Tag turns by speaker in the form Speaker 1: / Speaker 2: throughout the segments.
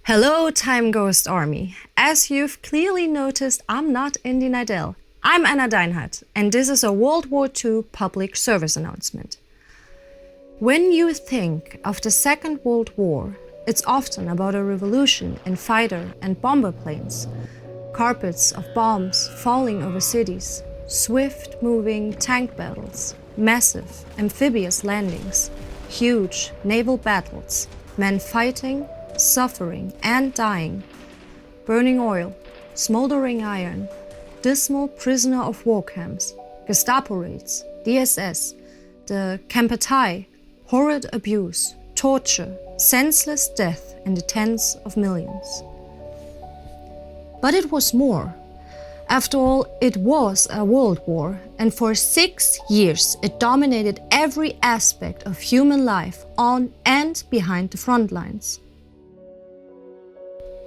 Speaker 1: Hello, TimeGhost Army. As you've clearly noticed, I'm not Indy Neidell. I'm Anna Deinhard, and this is a World War II public service announcement. When you think of the Second World War, it's often about a revolution in fighter and bomber planes, carpets of bombs falling over cities, swift-moving tank battles, massive amphibious landings, huge naval battles, men fighting, suffering and dying, burning oil, smoldering iron, dismal prisoner of war camps, Gestapo raids, the SS, the Campertei, horrid abuse, torture, senseless death in the tens of millions. But it was more. After all, it was a world war, and for 6 years it dominated every aspect of human life on and behind the front lines.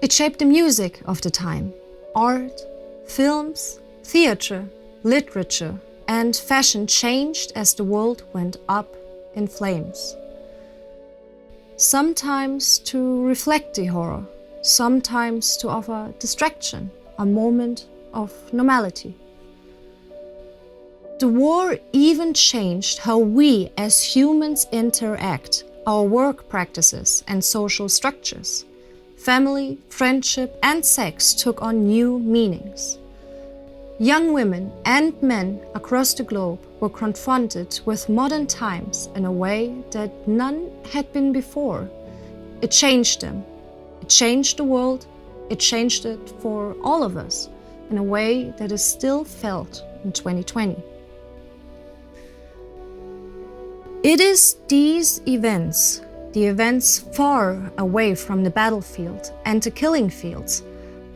Speaker 1: It shaped the music of the time, art, films, theater, literature, and fashion changed as the world went up in flames. Sometimes to reflect the horror, sometimes to offer distraction, a moment of normality. The war even changed how we as humans interact, our work practices and social structures. Family, friendship, and sex took on new meanings. Young women and men across the globe were confronted with modern times in a way that none had been before. It changed them. It changed the world. It changed it for all of us in a way that is still felt in 2020. It is these events, the events far away from the battlefield and the killing fields,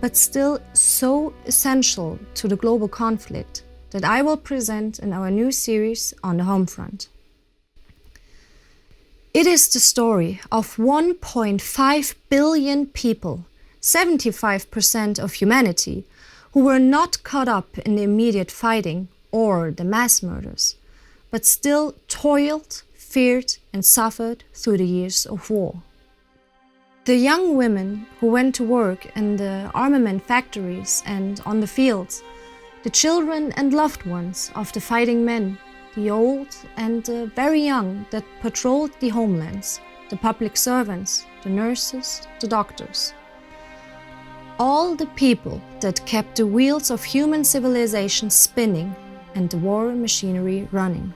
Speaker 1: but still so essential to the global conflict, that I will present in our new series On The Homefront. It is the story of 1.5 billion people, 75% of humanity, who were not caught up in the immediate fighting or the mass murders, but still toiled, feared and suffered through the years of war. The young women who went to work in the armament factories and on the fields, the children and loved ones of the fighting men, the old and the very young that patrolled the homelands, the public servants, the nurses, the doctors. All the people that kept the wheels of human civilization spinning and the war machinery running.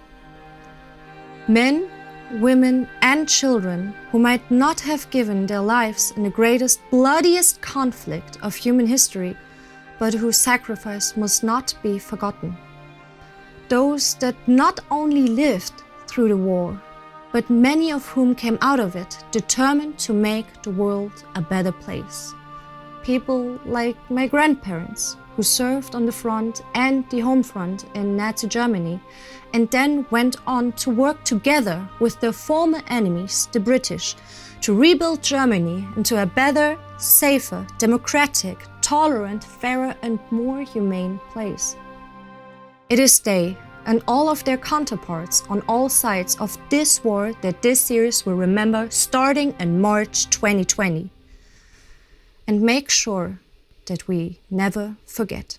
Speaker 1: Men, women and children who might not have given their lives in the greatest, bloodiest conflict of human history, but whose sacrifice must not be forgotten. Those that not only lived through the war, but many of whom came out of it determined to make the world a better place. People like my grandparents, who served on the front and the home front in Nazi Germany, and then went on to work together with their former enemies, the British, to rebuild Germany into a better, safer, democratic, tolerant, fairer and more humane place. It is they and all of their counterparts on all sides of this war that this series will remember starting in March 2020. And make sure that we never forget.